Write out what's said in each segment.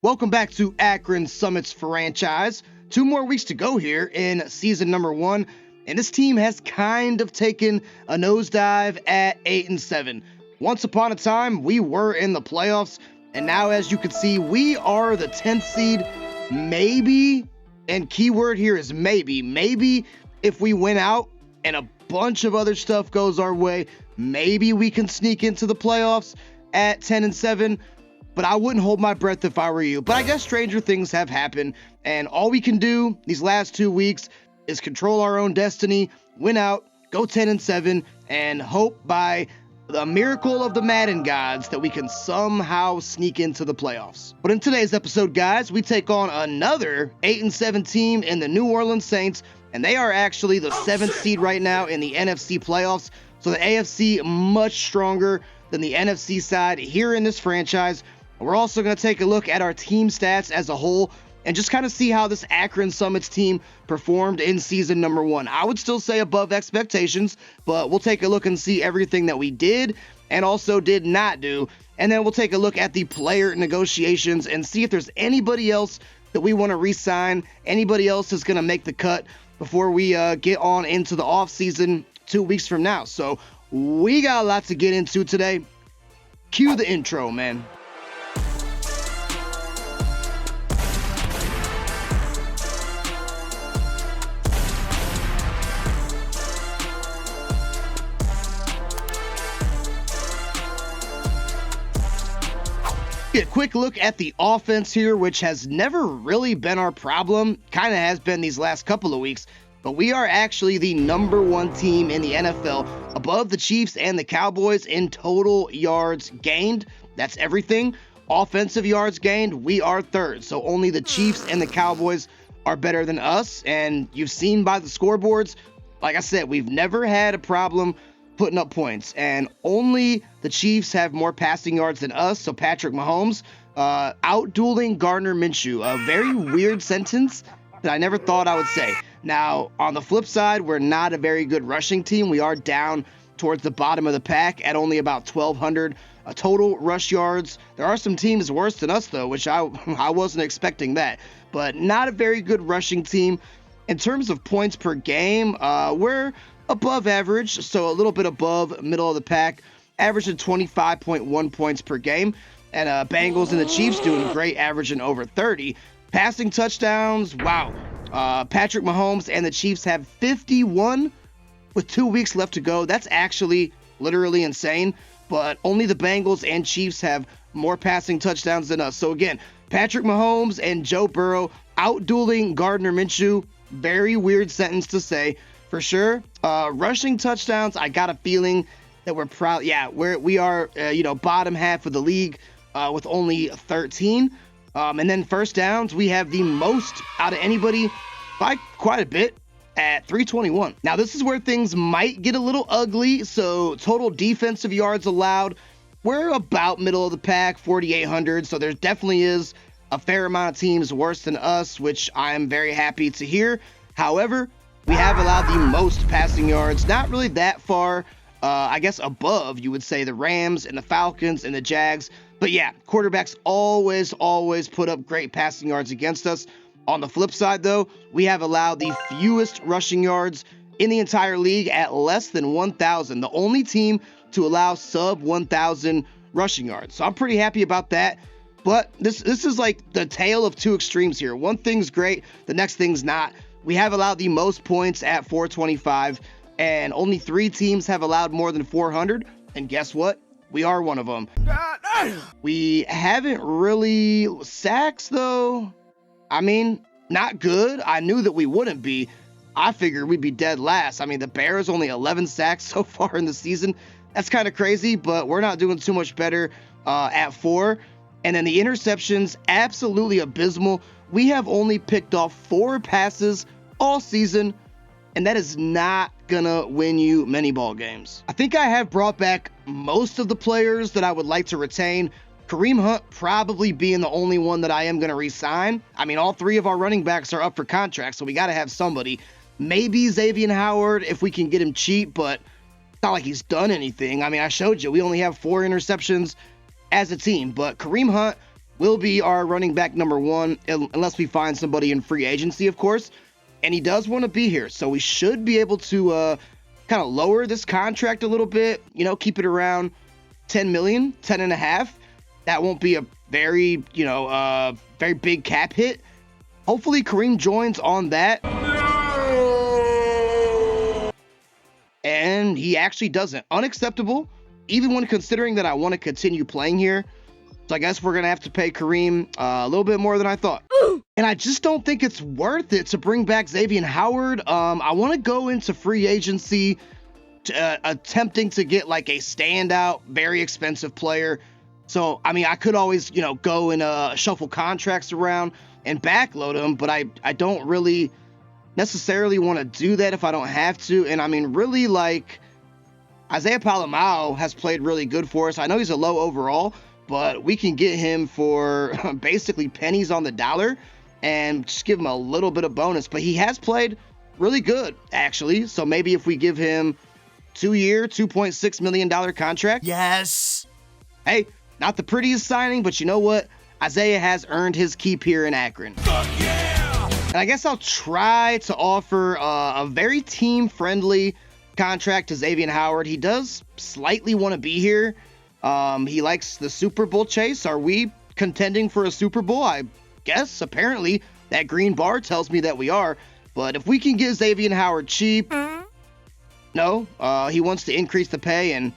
Welcome back to Akron Summits Franchise. 2 more weeks to go here in season number 1, and this team has kind of taken a nosedive at 8-7. Once upon a time, we were in the playoffs, and now as you can see, we are the 10th seed. Maybe, and keyword here is maybe if we win out and a bunch of other stuff goes our way, maybe we can sneak into the playoffs at 10-7. But I wouldn't hold my breath if I were you. But I guess stranger things have happened, and all we can do these last 2 weeks is control our own destiny, win out, go 10-7, and hope by the miracle of the Madden gods that we can somehow sneak into the playoffs. But in today's episode, guys, we take on another 8-7 team in the New Orleans Saints, and they are actually the 7th seed right now in the NFC playoffs. So the AFC much stronger than the NFC side here in this franchise. We're also going to take a look at our team stats as a whole and just kind of see how this Akron Summits team performed in season number 1. I would still say above expectations, but we'll take a look and see everything that we did and also did not do. And then we'll take a look at the player negotiations and see if there's anybody else that we want to re-sign, anybody else is going to make the cut before we get on into the offseason 2 weeks from now. So we got a lot to get into today. Cue the intro, man. A quick look at the offense here, which has never really been our problem. Kind of has been these last couple of weeks, but we are actually the number 1 team in the NFL, above the Chiefs and the Cowboys in total yards gained. That's everything. Offensive yards gained, we are 3rd. So only the Chiefs and the Cowboys are better than us. And you've seen by the scoreboards, like I said, we've never had a problem putting up points, and only the Chiefs have more passing yards than us. So Patrick Mahomes out-dueling Gardner Minshew, a very weird sentence that I never thought I would say. Now, on the flip side, we're not a very good rushing team. We are down towards the bottom of the pack at only about 1,200 total rush yards. There are some teams worse than us, though, which I wasn't expecting that, but not a very good rushing team. In terms of points per game, we're above average, so a little bit above middle of the pack, averaging 25.1 points per game. And Bengals and the Chiefs doing great, averaging over 30. Passing touchdowns, wow. Patrick Mahomes and the Chiefs have 51 with 2 weeks left to go. That's actually literally insane, but only the Bengals and Chiefs have more passing touchdowns than us. So again, Patrick Mahomes and Joe Burrow out-dueling Gardner Minshew. Very weird sentence to say, for sure. Rushing touchdowns, I got a feeling that we're proud. Yeah, we are bottom half of the league with only 13. And then first downs, we have the most out of anybody by quite a bit at 321. Now, this is where things might get a little ugly. So total defensive yards allowed, we're about middle of the pack, 4,800. So there definitely is a fair amount of teams worse than us, which I'm very happy to hear. However, we have allowed the most passing yards, not really that far, I guess above, you would say, the Rams and the Falcons and the Jags. But yeah, quarterbacks always put up great passing yards against us. On the flip side, though, we have allowed the fewest rushing yards in the entire league at less than 1,000. The only team to allow sub 1,000 rushing yards. So I'm pretty happy about that. But this is like the tale of 2 extremes here. One thing's great, the next thing's not. We have allowed the most points at 425, and only 3 teams have allowed more than 400, and guess what? We are one of them. We haven't really sacks, though. I mean, not good. I knew that we wouldn't be. I figured we'd be dead last. I mean, the Bears only 11 sacks so far in the season. That's kind of crazy, but we're not doing too much better at 4. And then the interceptions, absolutely abysmal. We have only picked off 4 passes all season, and that is not gonna win you many ball games. I think I have brought back most of the players that I would like to retain. Kareem Hunt probably being the only one that I am gonna re-sign. I mean, all 3 of our running backs are up for contract, so we gotta have somebody. Maybe Xavier Howard if we can get him cheap, but it's not like he's done anything. I mean, I showed you, we only have 4 interceptions as a team, but Kareem Hunt, will be our running back number 1, unless we find somebody in free agency, of course. And he does want to be here, so we should be able to kind of lower this contract a little bit, you know, keep it around 10 million, 10 and a half. That won't be a very, you know, very big cap hit. Hopefully Kareem joins on that. And he actually doesn't. Unacceptable, even when considering that I want to continue playing here. So I guess we're going to have to pay Kareem a little bit more than I thought. And I just don't think it's worth it to bring back Xavier Howard. I want to go into free agency attempting to get like a standout, very expensive player. So, I mean, I could always, you know, go and shuffle contracts around and backload them, but I don't really necessarily want to do that if I don't have to. And I mean, really, like, Isaiah Palomao has played really good for us. I know he's a low overall, but we can get him for basically pennies on the dollar and just give him a little bit of bonus. But he has played really good, actually. So maybe if we give him 2-year, $2.6 million contract. Yes. Hey, not the prettiest signing, but you know what? Isaiah has earned his keep here in Akron. Fuck yeah! And I guess I'll try to offer a very team-friendly contract to Xavier Howard. He does slightly want to be here. He likes the Super Bowl chase. Are we contending for a Super Bowl? I guess, apparently, that green bar tells me that we are. But if we can get Xavier Howard cheap, no, he wants to increase the pay. And,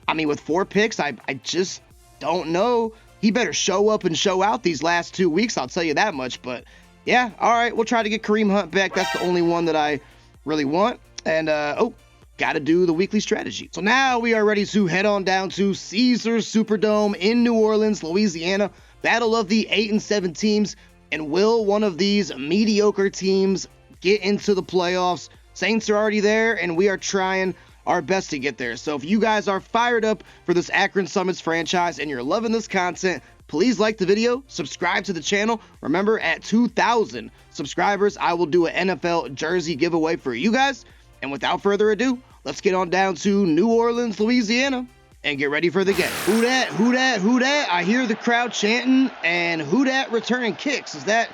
I mean, with 4 picks, I just don't know. He better show up and show out these last 2 weeks, I'll tell you that much. But, yeah, all right, we'll try to get Kareem Hunt back. That's the only one that I really want. And, got to do the weekly strategy. So now we are ready to head on down to Caesars Superdome in New Orleans, Louisiana. Battle of the 8-7 teams. And will one of these mediocre teams get into the playoffs? Saints are already there, and we are trying our best to get there. So if you guys are fired up for this Akron Summits franchise and you're loving this content, please like the video, subscribe to the channel. Remember, at 2,000 subscribers, I will do an NFL jersey giveaway for you guys. And without further ado, let's get on down to New Orleans, Louisiana, and get ready for the game. Who dat? Who dat? Who dat? I hear the crowd chanting, and who dat returning kicks? Is that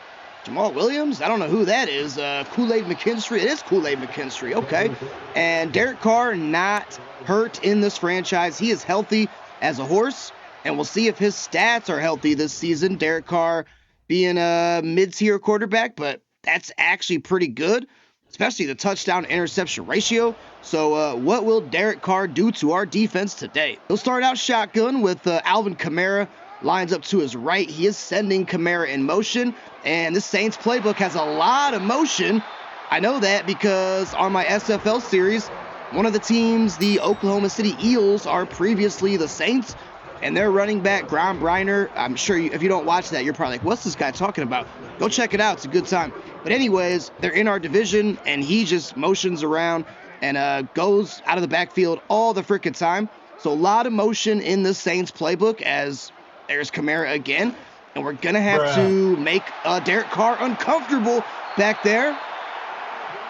Jamal Williams? I don't know who that is. Kool-Aid McKinstry. It is Kool-Aid McKinstry. Okay. And Derek Carr not hurt in this franchise. He is healthy as a horse, and we'll see if his stats are healthy this season. Derek Carr being a mid-tier quarterback, but that's actually pretty good, especially the touchdown-interception ratio. So what will Derek Carr do to our defense today? He'll start out shotgun with Alvin Kamara lines up to his right. He is sending Kamara in motion, and this Saints playbook has a lot of motion. I know that because on my SFL series, one of the teams, the Oklahoma City Eels, are previously the Saints, and their running back, Graham Briner, I'm sure if you don't watch that, you're probably like, what's this guy talking about? Go check it out. It's a good time. But anyways, they're in our division, and he just motions around and goes out of the backfield all the freaking time. So a lot of motion in the Saints playbook as there's Kamara again. And we're going to have to make Derek Carr uncomfortable back there.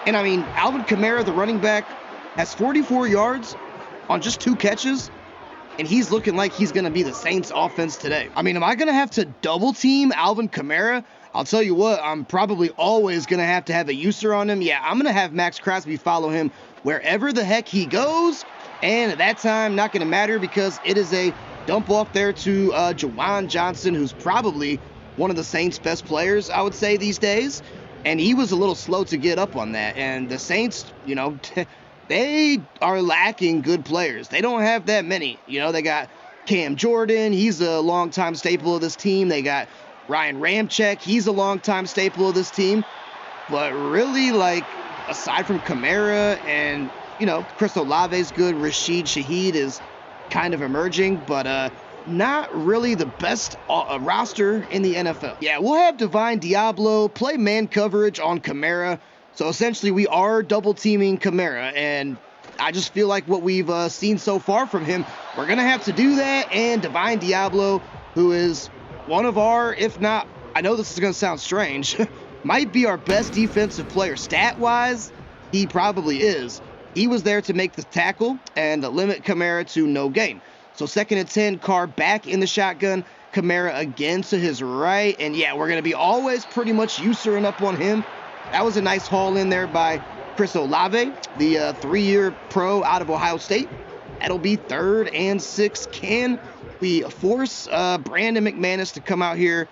And, I mean, Alvin Kamara, the running back, has 44 yards on just 2 catches. And he's looking like he's going to be the Saints offense today. I mean, am I going to have to double team Alvin Kamara? I'll tell you what, I'm probably always going to have a user on him. Yeah, I'm going to have Max Crosby follow him wherever the heck he goes. And at that time, not going to matter because it is a dump off there to Jawan Johnson, who's probably one of the Saints' best players, I would say, these days. And he was a little slow to get up on that. And the Saints, you know, they are lacking good players. They don't have that many. You know, they got Cam Jordan. He's a longtime staple of this team. They got Ryan Ramczyk. He's a longtime staple of this team. But really, like, aside from Kamara and, you know, Chris Olave's good. Rashid Shaheed is kind of emerging, but not really the best roster in the NFL. Yeah, we'll have Divine Diablo play man coverage on Kamara. So essentially we are double teaming Kamara, and I just feel like what we've seen so far from him, we're going to have to do that. And Divine Diablo, who is one of our, if not, I know this is going to sound strange, might be our best defensive player. Stat-wise, he probably is. He was there to make the tackle and limit Kamara to no gain. So 2nd and 10, Carr back in the shotgun. Kamara again to his right. And yeah, we're going to be always pretty much usering up on him. That was a nice haul in there by Chris Olave, the 3-year pro out of Ohio State. That'll be 3rd and 6. Can we force Brandon McManus to come out here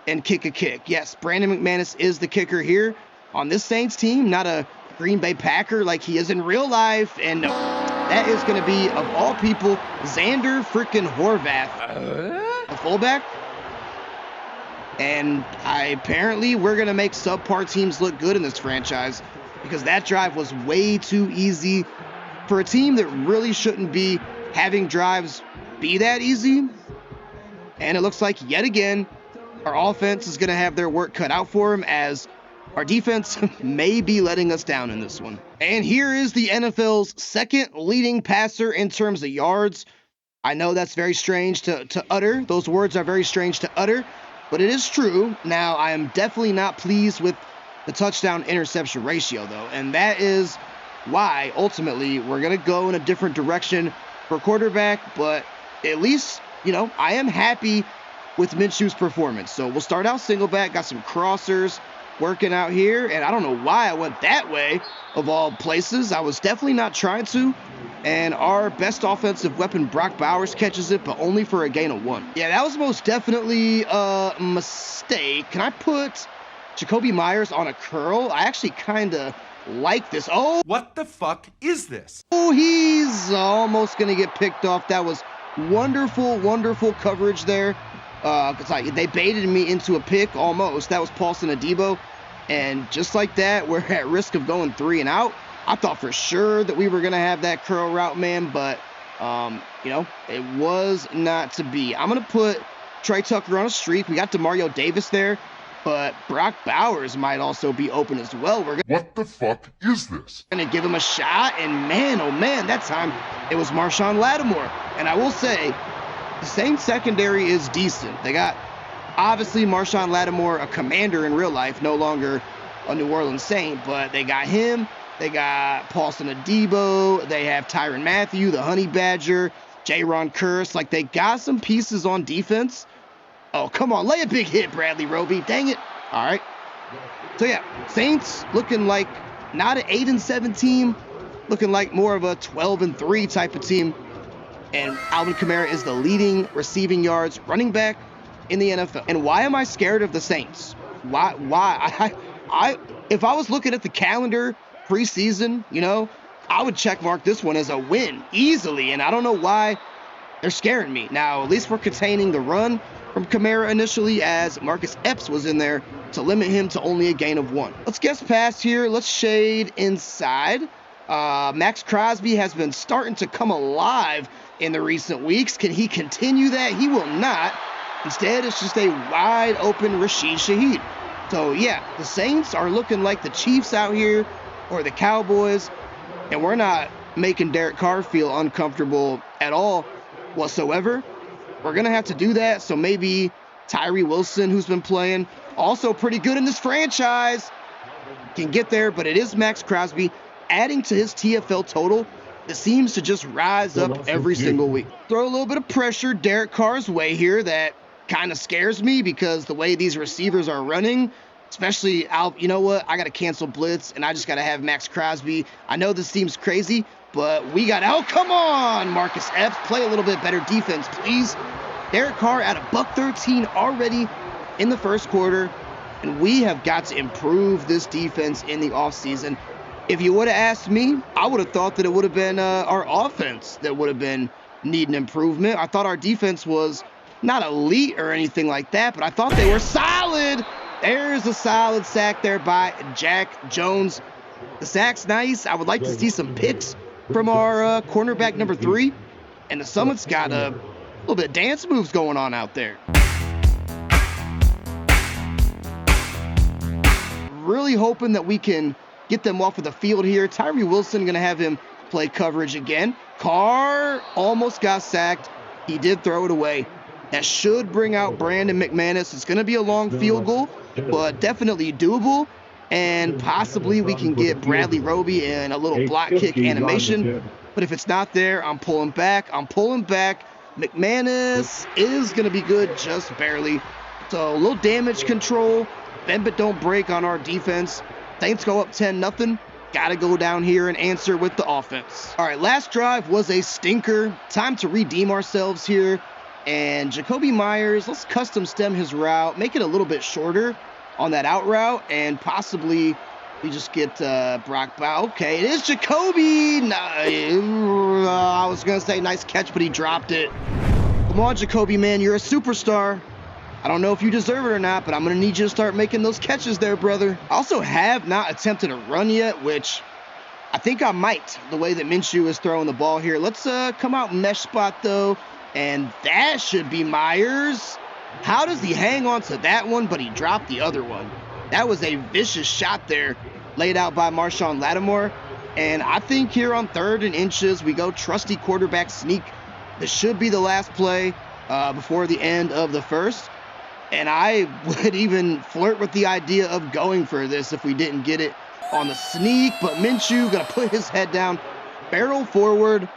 and kick a kick? Yes, Brandon McManus is the kicker here on this Saints team, not a Green Bay Packer like he is in real life. And no, that is going to be, of all people, Xander freaking Horvath, the fullback. And apparently we're going to make subpar teams look good in this franchise, because that drive was way too easy for a team that really shouldn't be having drives be that easy. And it looks like, yet again, our offense is going to have their work cut out for them, as our defense may be letting us down in this one. And here is the NFL's 2nd leading passer in terms of yards. I know that's very strange to utter. Those words are very strange to utter, but it is true. Now, I am definitely not pleased with the touchdown-interception ratio, though, and that is why, ultimately, we're going to go in a different direction for quarterback. But at least, you know, I am happy with Minshew's performance. So we'll start out single back, got some crossers working out here, and I don't know why I went that way, of all places. I was definitely not trying to. And our best offensive weapon, Brock Bowers, catches it, but only for a gain of 1. Yeah, that was most definitely a mistake. Can I put Jacoby Myers on a curl? I actually kind of like this. Oh, what the fuck is this? Oh, he's almost going to get picked off. That was wonderful, wonderful coverage there. They baited me into a pick almost. That was Paulson Adebo. And just like that, we're at risk of going 3 and out. I thought for sure that we were going to have that curl route, man, but, you know, it was not to be. I'm going to put Trey Tucker on a streak. We got DeMario Davis there, but Brock Bowers might also be open as well. What the fuck is this? Going to give him a shot, and man, oh man, that time it was Marshawn Lattimore. And I will say, the Saints secondary is decent. They got, obviously, Marshawn Lattimore, a Commander in real life, no longer a New Orleans Saint, but they got him. They got Paulson Adebo. They have Tyrann Mathieu, the Honey Badger, Jaron Curse. Like, they got some pieces on defense. Oh, come on. Lay a big hit, Bradley Roby. Dang it. All right. So, yeah, Saints looking like not an 8-7 team, looking like more of a 12-3 type of team. And Alvin Kamara is the leading receiving yards running back in the NFL. And why am I scared of the Saints? Why? If I was looking at the calendar preseason, you know, I would check mark this one as a win easily. And I don't know why they're scaring me. Now, at least we're containing the run from Kamara initially, as Marcus Epps was in there to limit him to only a gain of 1. Let's guess past here. Let's shade inside. Max Crosby has been starting to come alive in the recent weeks. Can he continue that? He will not. Instead, it's just a wide open Rashid Shaheed. So, yeah, the Saints are looking like the Chiefs out here, or the Cowboys, and we're not making Derek Carr feel uncomfortable at all whatsoever. We're going to have to do that, so maybe Tyree Wilson, who's been playing also pretty good in this franchise, can get there, but it is Max Crosby adding to his TFL total. It seems to just rise up every single week. Throw a little bit of pressure Derek Carr's way here. That kind of scares me, because the way these receivers are running, especially you know what? I got to cancel blitz, and I just got to have Max Crosby. I know this seems crazy, but we got, oh, come on, Marcus Epps. Play a little bit better defense, please. Derek Carr at $113 already in the first quarter, and we have got to improve this defense in the offseason. If you would have asked me, I would have thought that it would have been our offense that would have been needing improvement. I thought our defense was not elite or anything like that, but I thought they were solid. There's a solid sack there by Jack Jones. The sack's nice. I would like to see some picks from our cornerback number 3. And the Summits got a little bit of dance moves going on out there. Really hoping that we can get them off of the field here. Tyree Wilson going to have him play coverage again. Carr almost got sacked. He did throw it away. That should bring out Brandon McManus. It's going to be a long field goal, but definitely doable. And possibly we can get Bradley Roby in a little block kick animation. But if it's not there, I'm pulling back. I'm pulling back. McManus is going to be good, just barely. So a little damage control. Bend but don't break on our defense. Saints go up 10-0. Got to go down here and answer with the offense. All right, last drive was a stinker. Time to redeem ourselves here. And Jacoby Myers, let's custom stem his route. Make it a little bit shorter on that out route. And possibly we just get Brock Bow. Okay, it is Jacoby. I was going to say nice catch, but he dropped it. Come on, Jacoby, man. You're a superstar. I don't know if you deserve it or not, but I'm going to need you to start making those catches there, brother. I also have not attempted a run yet, which I think I might, the way that Minshew is throwing the ball here. Let's come out mesh spot, though, and that should be Myers. How does he hang on to that one, but he dropped the other one? That was a vicious shot there, laid out by Marshon Lattimore. And I think here on 3rd and inches, we go trusty quarterback sneak. This should be the last play before the end of the first. And I would even flirt with the idea of going for this if we didn't get it on the sneak. But Minshew going to put his head down, barrel forward.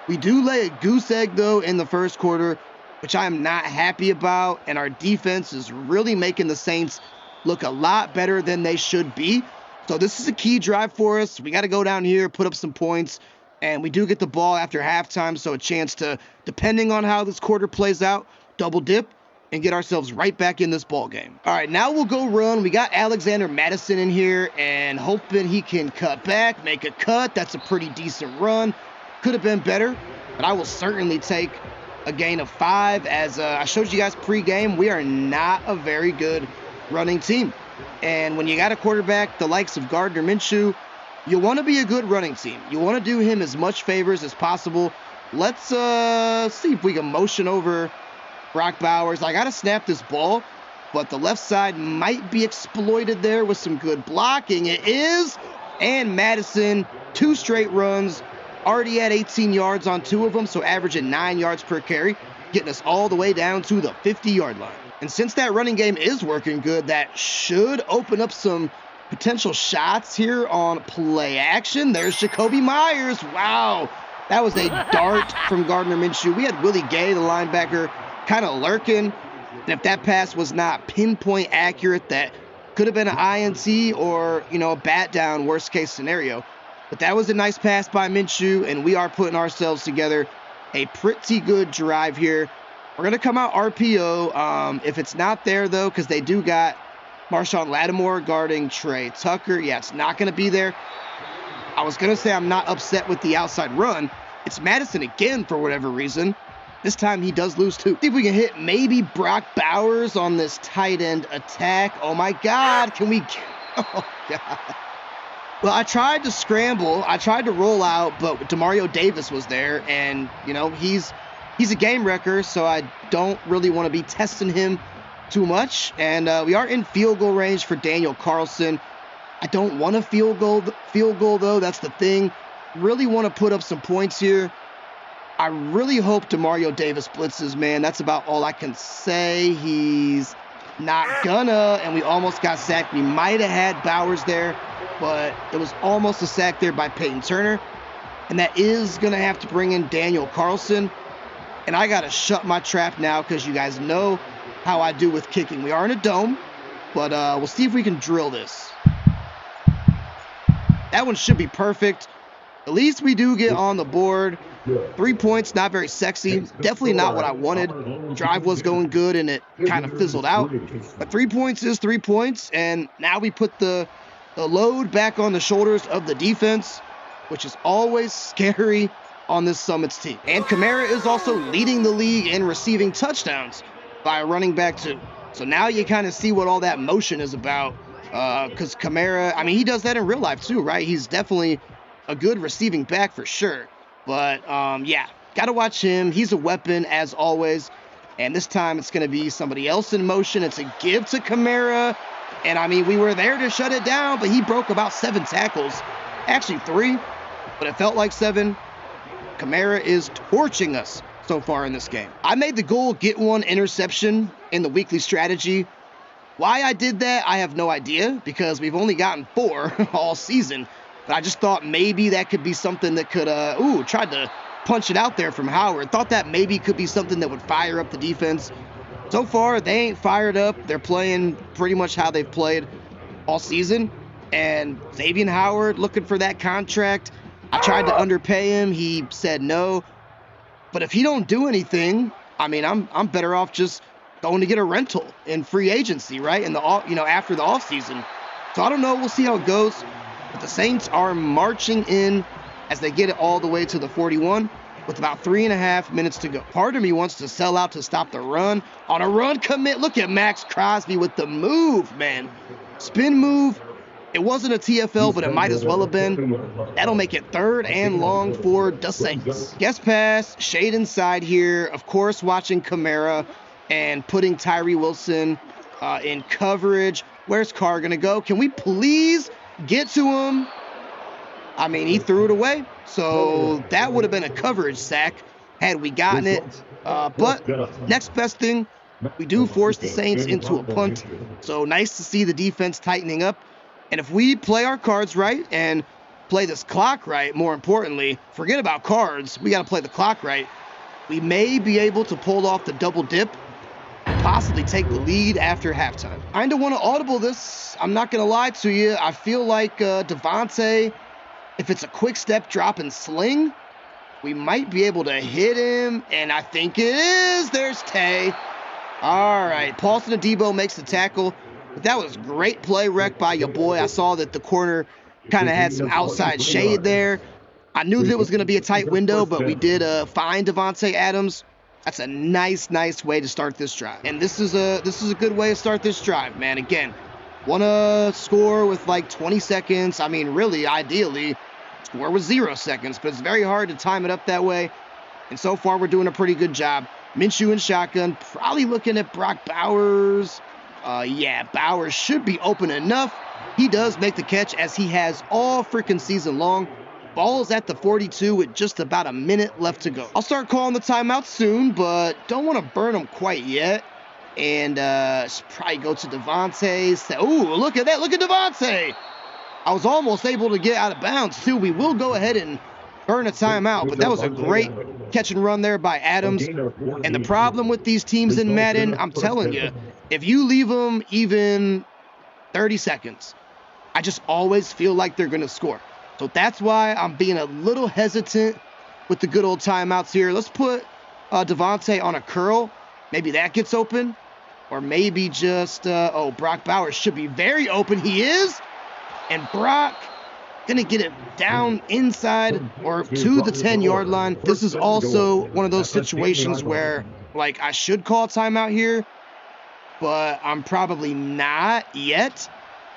We do lay a goose egg, though, in the first quarter, which I am not happy about. And our defense is really making the Saints look a lot better than they should be. So this is a key drive for us. We got to go down here, put up some points. And we do get the ball after halftime, so a chance to, depending on how this quarter plays out, double dip and get ourselves right back in this ball game. All right, now we'll go run. We got Alexander Madison in here and hoping he can cut back, make a cut. That's a pretty decent run. Could have been better, but I will certainly take a gain of 5. As I showed you guys pregame, we are not a very good running team. And when you got a quarterback the likes of Gardner Minshew, you want to be a good running team. You want to do him as much favors as possible. Let's see if we can motion over Brock Bowers. I got to snap this ball, but the left side might be exploited there with some good blocking. It is. And Madison, 2 straight runs, already at 18 yards on 2 of them, so averaging 9 yards per carry, getting us all the way down to the 50-yard line. And since that running game is working good, that should open up some potential shots here on play action. There's Jacoby Myers. Wow. That was a dart from Gardner Minshew. We had Willie Gay, the linebacker, kind of lurking. And if that pass was not pinpoint accurate, that could have been an INT or, a bat down, worst case scenario. But that was a nice pass by Minshew, and we are putting ourselves together a pretty good drive here. We're going to come out RPO. If it's not there, though, because they do got Marshon Lattimore guarding Trey Tucker. Yeah, it's not going to be there. I was going to say I'm not upset with the outside run. It's Madison again for whatever reason. This time he does lose 2. See if we can hit maybe Brock Bowers on this tight end attack. Oh, my God. Can we? Oh, God. Well, I tried to scramble. I tried to roll out, but Demario Davis was there. And, he's a game wrecker, so I don't really want to be testing him too much. And we are in field goal range for Daniel Carlson. I don't want a field goal though. That's the thing. Really want to put up some points here. I really hope Demario Davis blitzes, man. That's about all I can say. He's not gonna, and we almost got sacked. We might have had Bowers there, but it was almost a sack there by Peyton Turner. And that is gonna have to bring in Daniel Carlson. And I gotta shut my trap now because you guys know how I do with kicking. We are in a dome, but we'll see if we can drill this. That one should be perfect. At least we do get on the board. 3 points, not very sexy. Definitely not what I wanted. Drive was going good, and it kind of fizzled out. But 3 points is 3 points, and now we put the load back on the shoulders of the defense, which is always scary on this Summits team. And Kamara is also leading the league in receiving touchdowns by a running back too. So now you kind of see what all that motion is about. Because Kamara, he does that in real life too, right? He's definitely a good receiving back for sure. But, yeah, got to watch him. He's a weapon, as always. And this time it's going to be somebody else in motion. It's a give to Kamara. And, we were there to shut it down, but he broke about 7 tackles. Actually 3, but it felt like 7. Kamara is torching us so far in this game. I made the goal get 1 interception in the weekly strategy. Why I did that, I have no idea, because we've only gotten 4 all season. But I just thought maybe that could be something that could, tried to punch it out there from Howard. Thought that maybe could be something that would fire up the defense. So far, they ain't fired up. They're playing pretty much how they've played all season. And Xavier Howard looking for that contract. I tried to underpay him. He said no. But if he don't do anything, I mean, I'm better off just going to get a rental in free agency, right? In the after the offseason. So I don't know. We'll see how it goes. But the Saints are marching in as they get it all the way to the 41 with about 3.5 minutes to go. Part of me wants to sell out to stop the run. On a run commit, look at Max Crosby with the move, man. Spin move. It wasn't a TFL, but it might as well have been. That'll make it 3rd and long for the Saints. Guess pass, shade inside here. Of course, watching Kamara and putting Tyree Wilson in coverage. Where's Carr going to go? Can we please get to him? I mean, he threw it away, so that would have been a coverage sack had we gotten it. But next best thing, we do force the Saints into a punt, so nice to see the defense tightening up. And if we play our cards right and play this clock right, more importantly, forget about cards, we got to play the clock right, we may be able to pull off the double dip, possibly take the lead after halftime. I kind of want to audible this. I'm not going to lie to you. I feel like Devontae, if it's a quick step drop and sling, we might be able to hit him, and I think it is. There's Tay. All right, Paulson Adebo makes the tackle. But that was great play rec by your boy. I saw that the corner kind of had some outside shade there. I knew that it was going to be a tight window, but we did find Devontae Adams. That's a nice way to start this drive. And this is a good way to start this drive, man. Again, want to score with like 20 seconds. I mean, really, ideally, score with 0 seconds, but it's very hard to time it up that way. And so far, we're doing a pretty good job. Minshew in shotgun, probably looking at Brock Bowers. Yeah, Bowers should be open enough. He does make the catch as he has all freaking season long. Ball's at the 42 with just about a minute left to go. I'll start calling the timeout soon, but don't want to burn them quite yet. And probably go to Devontae. Ooh, look at that. Look at Devontae. I was almost able to get out of bounds, too. We will go ahead and burn a timeout, but that was a great catch and run there by Adams. And the problem with these teams in Madden, I'm telling you, if you leave them even 30 seconds, I just always feel like they're going to score. So that's why I'm being a little hesitant with the good old timeouts here. Let's put Devontae on a curl. Maybe that gets open. Or maybe just, Brock Bowers should be very open. He is. And Brock going to get it down inside or to the 10-yard line. This is also one of those situations where, like, I should call a timeout here, but I'm probably not yet.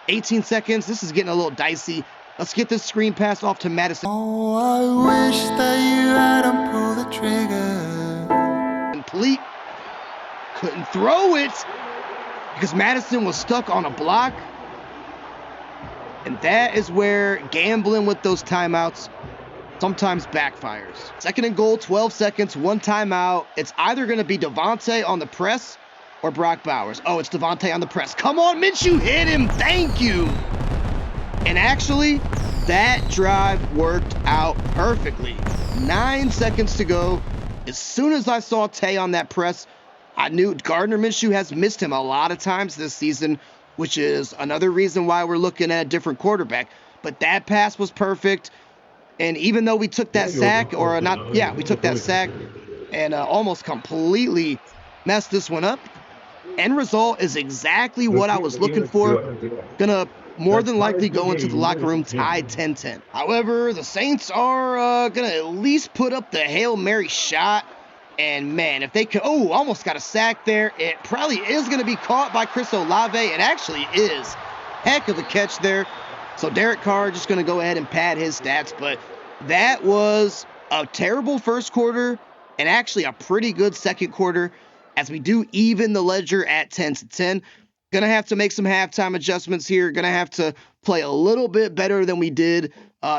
18 seconds. This is getting a little dicey. Let's get this screen pass off to Madison. Oh, I wish that you hadn't pulled the trigger. Complete. Couldn't throw it because Madison was stuck on a block. And that is where gambling with those timeouts sometimes backfires. 2nd and goal, 12 seconds, 1 timeout. It's either going to be Devontae on the press or Brock Bowers. Oh, it's Devontae on the press. Come on, Minshew, hit him. Thank you. And actually, that drive worked out perfectly. 9 seconds to go. As soon as I saw Tay on that press, I knew Gardner Minshew has missed him a lot of times this season, which is another reason why we're looking at a different quarterback. But that pass was perfect. And even though we took that sack, we took that sack and almost completely messed this one up. End result is exactly what I was looking for. Gonna more than likely go into the locker room tied 10-10. However, the Saints are gonna at least put up the Hail Mary shot. And man, if they could, almost got a sack there. It probably is going to be caught by Chris Olave. It actually is. Heck of a catch there. So Derek Carr just going to go ahead and pad his stats. But that was a terrible first quarter and actually a pretty good second quarter as we do even the ledger at 10-10. Going to have to make some halftime adjustments here. Going to have to play a little bit better than we did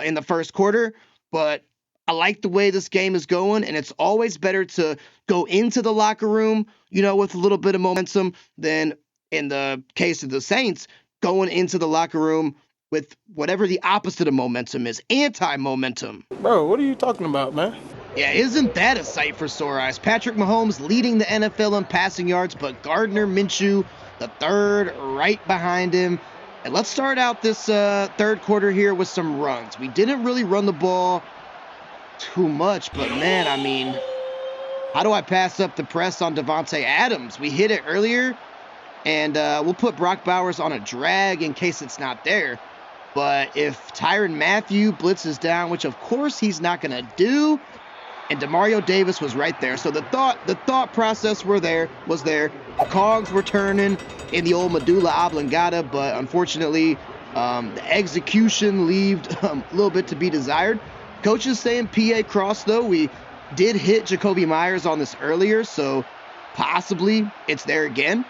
in the first quarter. But I like the way this game is going, and it's always better to go into the locker room, with a little bit of momentum than in the case of the Saints, going into the locker room with whatever the opposite of momentum is, anti-momentum. Bro, what are you talking about, man? Yeah, isn't that a sight for sore eyes? Patrick Mahomes leading the NFL in passing yards, but Gardner Minshew, the third, right behind him. And let's start out this third quarter here with some runs. We didn't really run the ball too much, but man, I mean, how do I pass up the press on Davante Adams? We hit it earlier, and we'll put Brock Bowers on a drag in case it's not there. But if Tyrann Mathieu blitzes down, which of course he's not going to do, and Demario Davis was right there. So the thought process was there. The cogs were turning in the old medulla oblongata, but unfortunately, the execution left a little bit to be desired. Coach is saying PA cross, though. We did hit Jacoby Myers on this earlier, so possibly it's there again.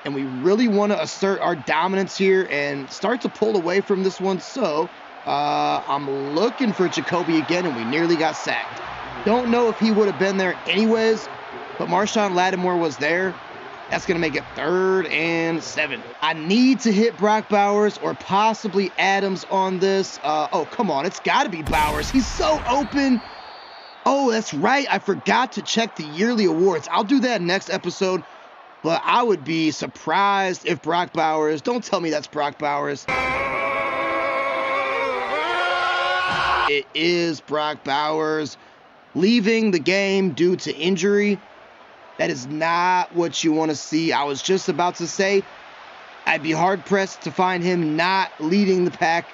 And we really want to assert our dominance here and start to pull away from this one. So I'm looking for Jacoby again, and we nearly got sacked. Don't know if he would have been there anyways, but Marshawn Lattimore was there. That's going to make it 3rd and 7. I need to hit Brock Bowers or possibly Adams on this. Oh, come on. It's got to be Bowers. He's so open. Oh, that's right. I forgot to check the yearly awards. I'll do that next episode, but I would be surprised if Brock Bowers, don't tell me that's Brock Bowers. It is Brock Bowers. Leaving the game due to injury. That is not what you want to see. I was just about to say I'd be hard-pressed to find him not leading the pack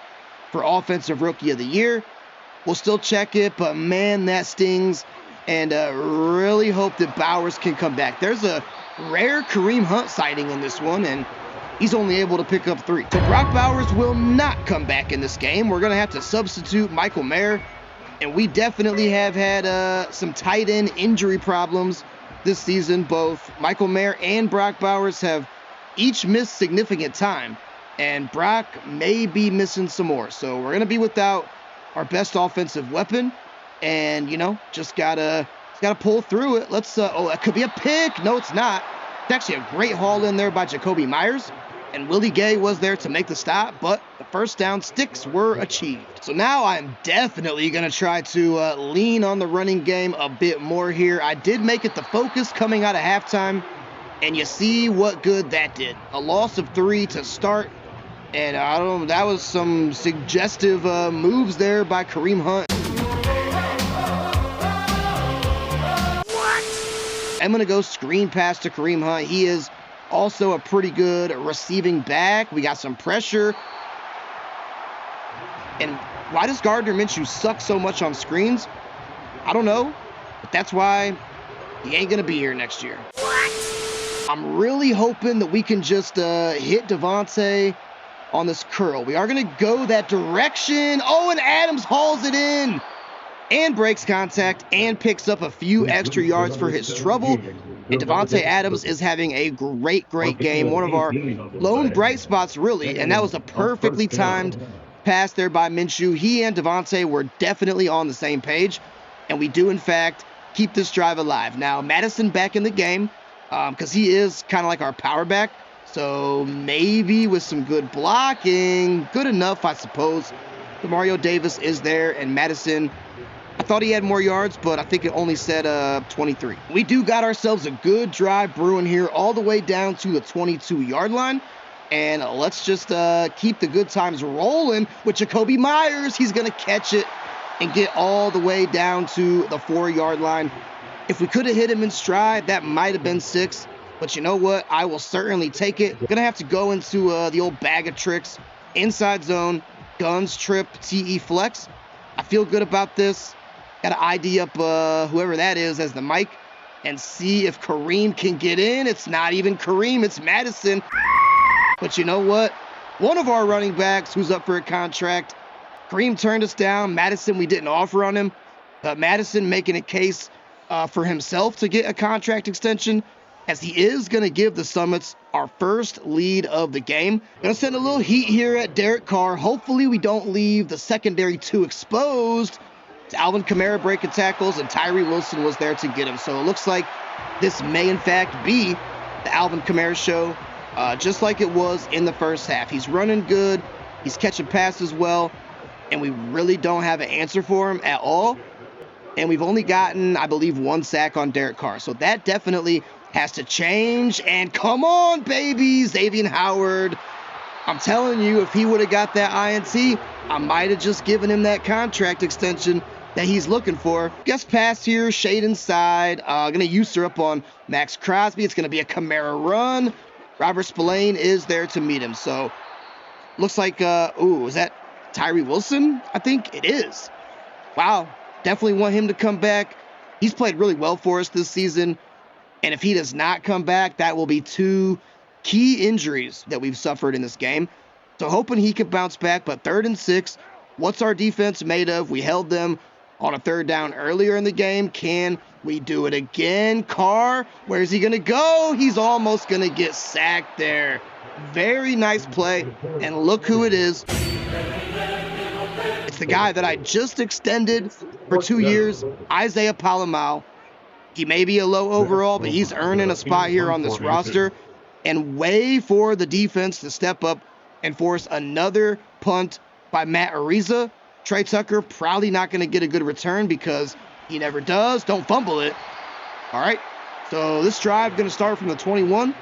for Offensive Rookie of the Year. We'll still check it, but man, that stings. And really hope that Bowers can come back. There's a rare Kareem Hunt sighting in this one, and he's only able to pick up 3. So Brock Bowers will not come back in this game. We're going to have to substitute Michael Mayer. And we definitely have had some tight end injury problems this season. Both Michael Mayer and Brock Bowers have each missed significant time. And Brock may be missing some more. So we're going to be without our best offensive weapon. And, you know, just gotta pull through it. Let's, oh, that could be a pick. No, it's not. It's actually a great haul in there by Jacoby Myers. And Willie Gay was there to make the stop, but the first down sticks were achieved. So now I'm definitely going to try to lean on the running game a bit more here. I did make it the focus coming out of halftime, and you see what good that did. A loss of 3 to start, and I don't know, that was some suggestive moves there by Kareem Hunt. What? I'm going to go screen pass to Kareem Hunt. He is also a pretty good receiving back. We got some pressure. And why does Gardner Minshew suck so much on screens? I don't know. But that's why he ain't going to be here next year. What? I'm really hoping that we can just hit Davante on this curl. We are going to go that direction. Oh, and Adams hauls it in and breaks contact and picks up a few extra yards for his trouble. And Davante Adams is having a great game. One of our lone bright spots, really. And that was a perfectly timed pass there by Minshew. He and Davante were definitely on the same page. And we do, in fact, keep this drive alive. Now, Madison back in the game because he is kind of like our power back. So maybe with some good blocking, good enough, I suppose. Demario Davis is there, and Madison, I thought he had more yards, but I think it only said 23. We do got ourselves a good drive brewing here all the way down to the 22-yard line. And let's just keep the good times rolling with Jacoby Myers. He's going to catch it and get all the way down to the 4-yard line. If we could have hit him in stride, that might have been 6. But you know what? I will certainly take it. Going to have to go into the old bag of tricks. Inside zone, guns, trip, TE flex. I feel good about this. Got to ID up whoever that is as the mic and see if Kareem can get in. It's not even Kareem, it's Madison. But you know what? One of our running backs who's up for a contract, Kareem turned us down. Madison, we didn't offer on him. Madison making a case for himself to get a contract extension, as he is going to give the Summits our first lead of the game. Going to send a little heat here at Derek Carr. Hopefully we don't leave the secondary too exposed. It's Alvin Kamara breaking tackles, and Tyree Wilson was there to get him. So it looks like this may, in fact, be the Alvin Kamara show, just like it was in the first half. He's running good. He's catching passes well, and we really don't have an answer for him at all. and we've only gotten, I believe, 1 sack on Derek Carr. So that definitely has to change. And come on, baby, Xavier Howard. I'm telling you, if he would have got that INT, I might have just given him that contract extension that he's looking for. Guest pass here, shade inside. Going to user up on Max Crosby. It's going to be a Kamara run. Robert Spillane is there to meet him. So looks like, is that Tyree Wilson? I think it is. Wow, definitely want him to come back. He's played really well for us this season. And if he does not come back, that will be 2 key injuries that we've suffered in this game. So hoping he can bounce back, but 3rd and 6, what's our defense made of? We held them on a 3rd down earlier in the game. Can we do it again? Carr, where's he going to go? He's almost going to get sacked there. Very nice play, and look who it is. It's the guy that I just extended for 2 years, Isaiah Palamau. He may be a low overall, but he's earning a spot here on this roster. And way for the defense to step up and force another punt by Matt Ariza. Trey Tucker probably not going to get a good return because he never does. Don't fumble it. All right, so this drive going to start from the 21.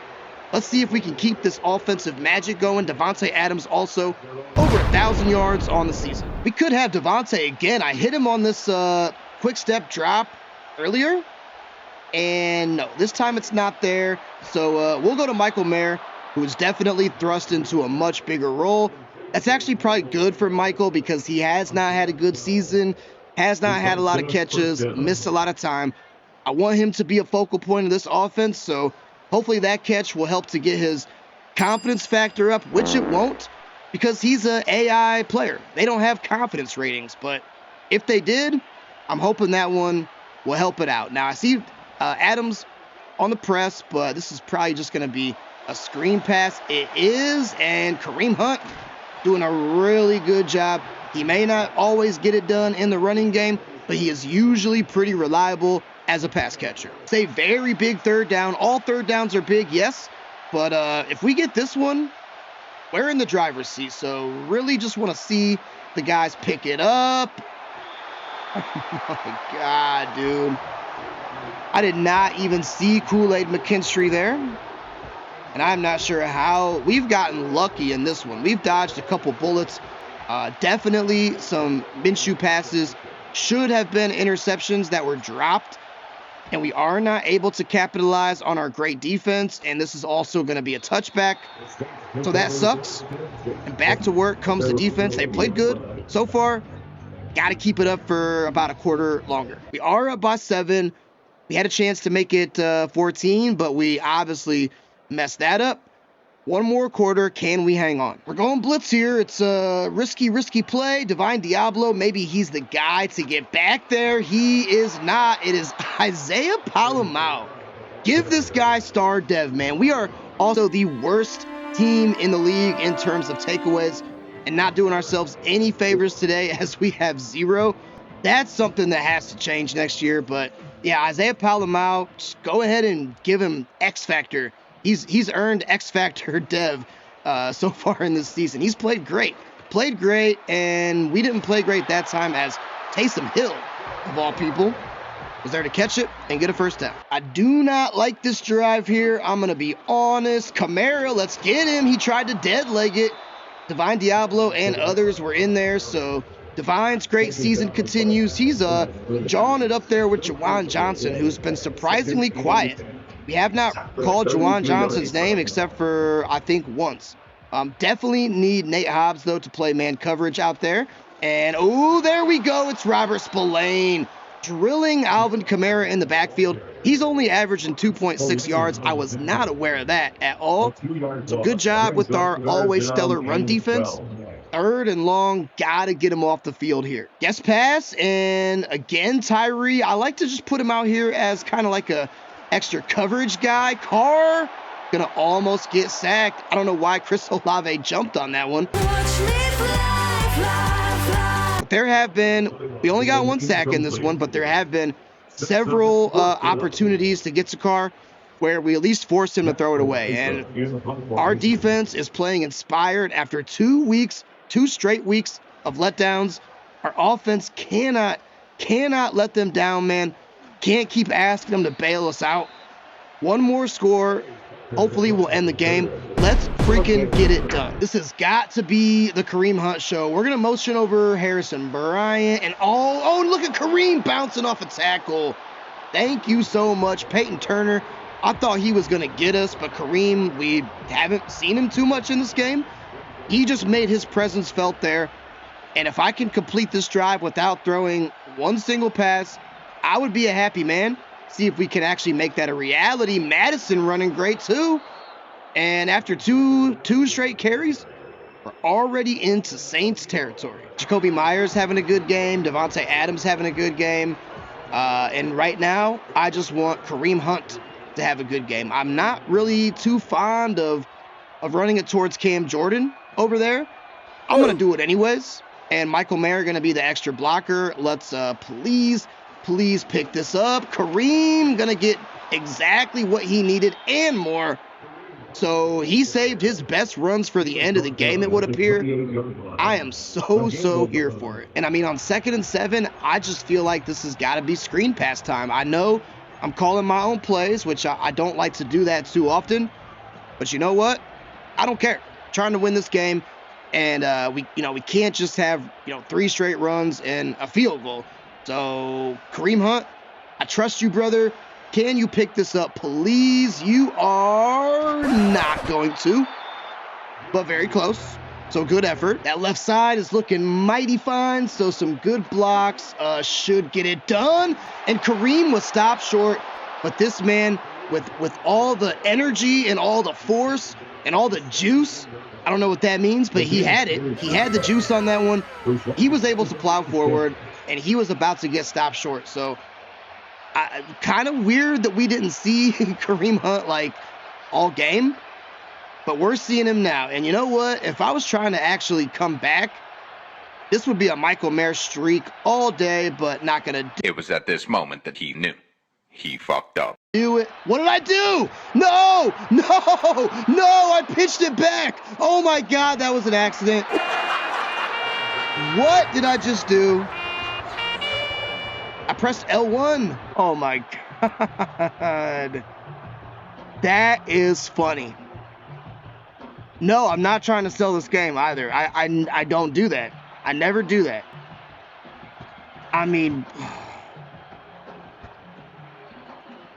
Let's see if we can keep this offensive magic going. Devontae Adams also over 1,000 yards on the season. We could have Devontae again. I hit him on this quick step drop earlier. And no, this time it's not there. So we'll go to Michael Mayer, who is definitely thrust into a much bigger role. That's actually probably good for Michael because he has not had a good season, has not had a lot of catches, missed a lot of time. I want him to be a focal point of this offense, so hopefully that catch will help to get his confidence factor up, which it won't because he's an AI player. They don't have confidence ratings, but if they did, I'm hoping that one will help it out. Now, I see Adams on the press, but this is probably just going to be a screen pass. It is, and Kareem Hunt doing a really good job. He may not always get it done in the running game, but he is usually pretty reliable as a pass catcher. It's a very big 3rd down. All 3rd downs are big, yes, but if we get this one, we're in the driver's seat, so really just want to see the guys pick it up. Oh my God, dude. I did not even see Kool-Aid McKinstry there. And I'm not sure how. We've gotten lucky in this one. We've dodged a couple bullets. Definitely some Minshew passes should have been interceptions that were dropped. And we are not able to capitalize on our great defense. And this is also going to be a touchback. So that sucks. And back to work comes the defense. They played good so far. Got to keep it up for about a quarter longer. We are up by 7. We had a chance to make it 14, but we obviously messed that up. One more quarter. Can we hang on? We're going blitz here. It's a risky play. Divine Diablo, maybe he's the guy to get back there. He is not. It is Isaiah Palamau. Give this guy star dev, man. We are also the worst team in the league in terms of takeaways and not doing ourselves any favors today as we have 0. That's something that has to change next year, but yeah, Isaiah Palamau, just go ahead and give him X Factor. He's earned X Factor dev so far in this season. He's played great, and we didn't play great that time as Taysom Hill, of all people, was there to catch it and get a 1st down. I do not like this drive here. I'm going to be honest. Kamara, let's get him. He tried to dead leg it. Divine Diablo and others were in there, so Divine's great season continues. He's jawing it up there with Juwan Johnson, who's been surprisingly quiet. We have not called Juwan Johnson's name except for, I think, once. Definitely need Nate Hobbs, though, to play man coverage out there. And, oh, there we go. It's Robert Spillane drilling Alvin Kamara in the backfield. He's only averaging 2.6 yards. I was not aware of that at all. So good job with our always stellar run defense. 3rd and long, gotta get him off the field here. Guest pass, and again, Tyree. I like to just put him out here as kind of like a extra coverage guy. Carr, gonna almost get sacked. I don't know why Chris Olave jumped on that one. There have been, we only got 1 sack in this one, but there have been several opportunities to get to Carr where we at least forced him to throw it away. And our defense is playing inspired after 2 straight weeks of letdowns. Our offense cannot Cannot let them down, man. Can't keep asking them to bail us out. One more score. Hopefully we'll end the game. Let's freaking get it done. This has got to be the Kareem Hunt show. We're going to motion over Harrison Bryant and oh, look at Kareem bouncing off a tackle. Thank you so much, Peyton Turner. I thought he was going to get us, but Kareem, we haven't seen him too much in this game. He just made his presence felt there. And if I can complete this drive without throwing one single pass, I would be a happy man. See if we can actually make that a reality. Madison running great too. And after two straight carries, we're already into Saints territory. Jacoby Myers having a good game. Devontae Adams having a good game. And right now, I just want Kareem Hunt to have a good game. I'm not really too fond of running it towards Cam Jordan over there. I'm going to do it anyways. And Michael Mayer going to be the extra blocker. Let's please pick this up. Kareem going to get exactly what he needed and more. So he saved his best runs for the end of the game, it would appear. I am so here for it. And I mean, on 2nd and 7, I just feel like this has got to be screen pass time. I know I'm calling my own plays, which I don't like to do that too often. But you know what? I don't care. I'm trying to win this game. And we can't just have 3 straight runs and a field goal. So Kareem Hunt, I trust you, brother. Can you pick this up, please? You are not going to, but very close. So good effort. That left side is looking mighty fine. So some good blocks should get it done. And Kareem was stopped short, but this man with all the energy and all the force and all the juice, I don't know what that means, but he had it. He had the juice on that one. He was able to plow forward, and he was about to get stopped short. So kind of weird that we didn't see Kareem Hunt like all game, but we're seeing him now. And you know what? If I was trying to actually come back, this would be a Michael Mayer streak all day, but not going to do it. It was at this moment that he knew. He fucked up. Do it. What did I do? No, I pitched it back. Oh my God, that was an accident. What did I just do? I pressed L1. Oh my God. That is funny. No, I'm not trying to sell this game either. I don't do that. I never do that. I mean,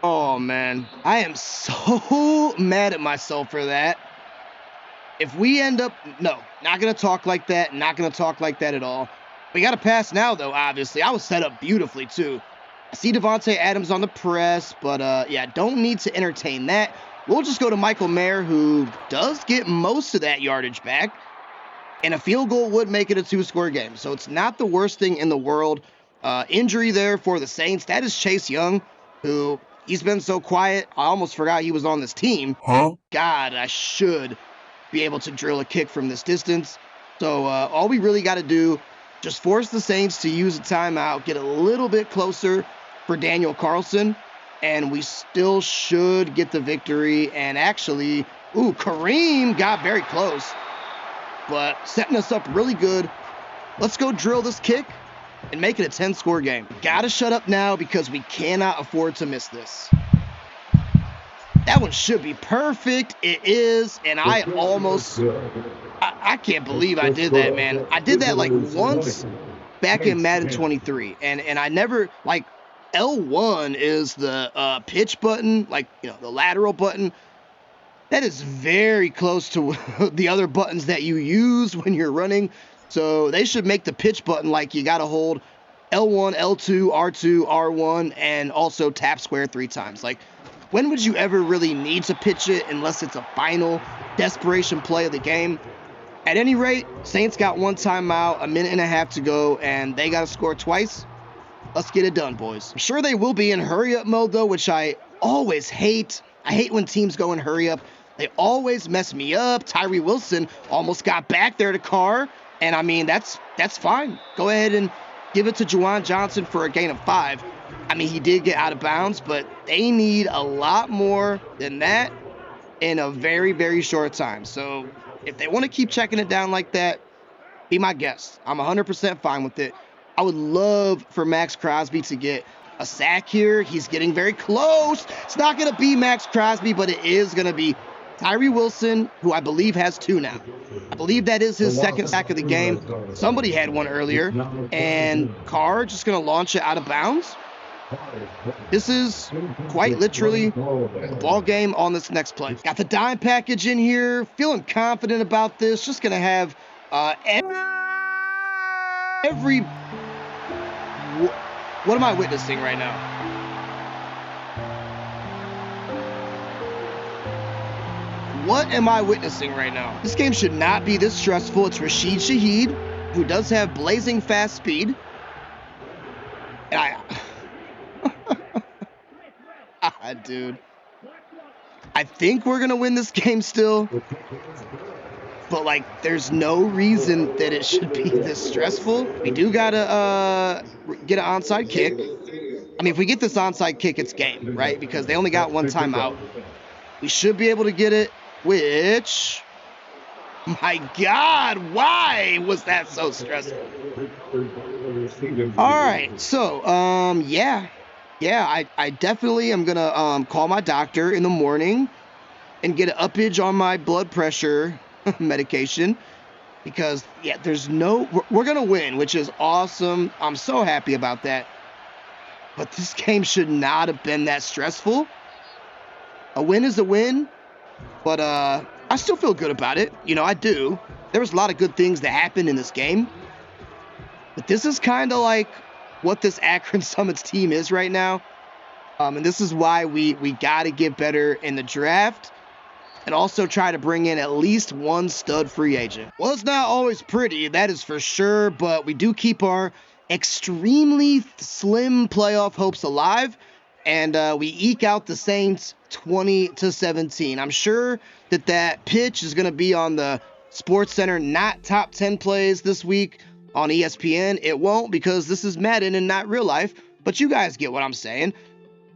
oh man, I am so mad at myself for that. If we end up, no, not going to talk like that. Not going to talk like that at all. We got to pass now, though, obviously. I was set up beautifully, too. I see Devontae Adams on the press, but, yeah, don't need to entertain that. We'll just go to Michael Mayer, who does get most of that yardage back, and a field goal would make it a 2-score game. So it's not the worst thing in the world. Injury there for the Saints. That is Chase Young, who he's been so quiet, I almost forgot he was on this team. Huh? God, I should be able to drill a kick from this distance. So all we really got to do, just force the Saints to use a timeout, get a little bit closer for Daniel Carlson, and we still should get the victory. And actually, Kareem got very close, but setting us up really good. Let's go drill this kick and make it a 10-score game. Gotta shut up now because we cannot afford to miss this. That one should be perfect. It is, and I almost... I can't believe I did that, man. I did that like once back in Madden 23, and I never, like, L1 is the pitch button, like, the lateral button. That is very close to the other buttons that you use when you're running. So they should make the pitch button like you got to hold L1, L2, R2, R1, and also tap square 3 times. Like, when would you ever really need to pitch it unless it's a final desperation play of the game? At any rate, Saints got 1 timeout, 1.5 minutes to go, and they got to score twice. Let's get it done, boys. I'm sure they will be in hurry-up mode, though, which I always hate. I hate when teams go in hurry-up. They always mess me up. Tyree Wilson almost got back there to Carr, and, I mean, that's fine. Go ahead and give it to Juwan Johnson for a gain of 5. I mean, he did get out of bounds, but they need a lot more than that in a very, very short time. So if they want to keep checking it down like that, be my guest. I'm 100% fine with it. I would love for Max Crosby to get a sack here. He's getting very close. It's not going to be Max Crosby, but it is going to be Tyree Wilson, who I believe has 2 now. I believe that is his second sack of the game. Somebody had one earlier, and Carr just going to launch it out of bounds. This is quite literally the ball game on this next play. Got the dime package in here. Feeling confident about this. Just going to have every... What am I witnessing right now? What am I witnessing right now? This game should not be this stressful. It's Rashid Shaheed, who does have blazing fast speed. And dude, I think we're going to win this game still. But, like, there's no reason that it should be this stressful. We do got to get an onside kick. I mean, if we get this onside kick, it's game, right? Because they only got 1 timeout. We should be able to get it, which... My God, why was that so stressful? All right, so, yeah, I definitely am going to call my doctor in the morning and get an uppage on my blood pressure medication because, yeah, we're going to win, which is awesome. I'm so happy about that. But this game should not have been that stressful. A win is a win, but I still feel good about it. You know, I do. There was a lot of good things that happened in this game. But this is kind of like what this Akron Summits team is right now. And this is why we got to get better in the draft and also try to bring in at least 1 stud free agent. Well, it's not always pretty, that is for sure, but we do keep our extremely slim playoff hopes alive, and we eke out the Saints 20-17. I'm sure that pitch is going to be on the Sports Center not top 10 plays this week on ESPN. It won't because this is Madden and not real life, but you guys get what I'm saying.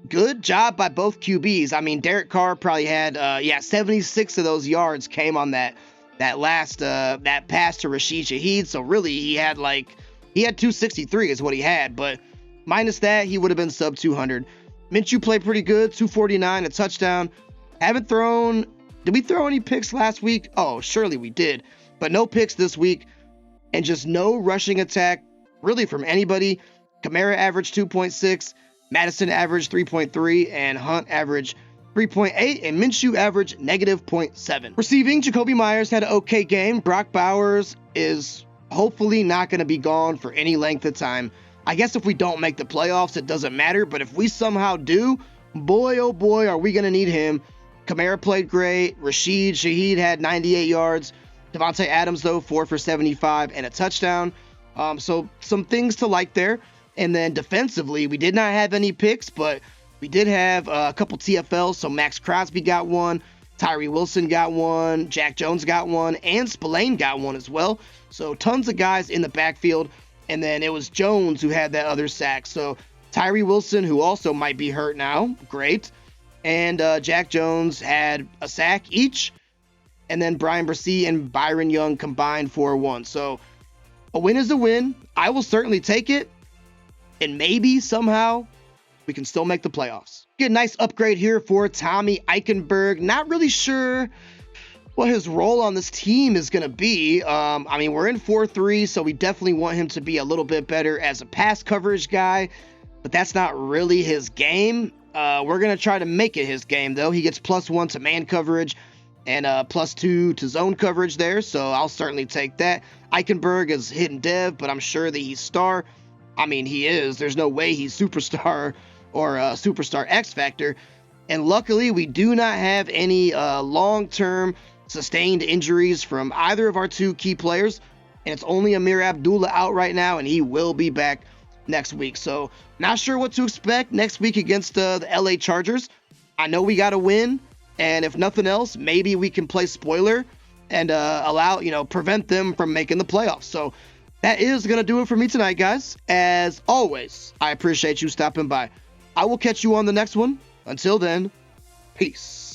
Good job by both QBs. I mean, Derek Carr probably had 76 of those yards came on that last that pass to Rashid Shaheed. So really he had 263 is what he had, but minus that he would have been sub 200. Minshew played pretty good, 249, a touchdown. Did we throw any picks last week? Oh, surely we did, but no picks this week, and just no rushing attack really from anybody. Kamara averaged 2.6. Madison averaged 3.3, and Hunt averaged 3.8, and Minshew averaged -0.7. Receiving, Jacoby Myers had an okay game. Brock Bowers is hopefully not going to be gone for any length of time. I guess if we don't make the playoffs, it doesn't matter, but if we somehow do, boy, oh boy, are we going to need him. Kamara played great. Rashid Shaheed had 98 yards. Devontae Adams, though, 4 for 75 and a touchdown. So some things to like there. And then defensively, we did not have any picks, but we did have a couple TFLs. So Max Crosby got one, Tyree Wilson got one, Jack Jones got one, and Spillane got one as well. So tons of guys in the backfield. And then it was Jones who had that other sack. So Tyree Wilson, who also might be hurt now, great. And Jack Jones had a sack each. And then Brian Bresee and Byron Young combined for 1. So a win is a win. I will certainly take it. And maybe somehow we can still make the playoffs. Get a nice upgrade here for Tommy Eichenberg. Not really sure what his role on this team is going to be. I mean, we're in 4-3, so we definitely want him to be a little bit better as a pass coverage guy. But that's not really his game. We're going to try to make it his game, though. He gets +1 to man coverage and +2 to zone coverage there. So I'll certainly take that. Eichenberg is hidden dev, but I'm sure that he's star. I mean, he is. There's no way he's superstar or superstar X Factor. And luckily, we do not have any long-term sustained injuries from either of our 2 key players. And it's only Amir Abdullah out right now, and he will be back next week. So not sure what to expect next week against the LA Chargers. I know we got to win. And if nothing else, maybe we can play spoiler and prevent them from making the playoffs. So that is going to do it for me tonight, guys. As always, I appreciate you stopping by. I will catch you on the next one. Until then, peace.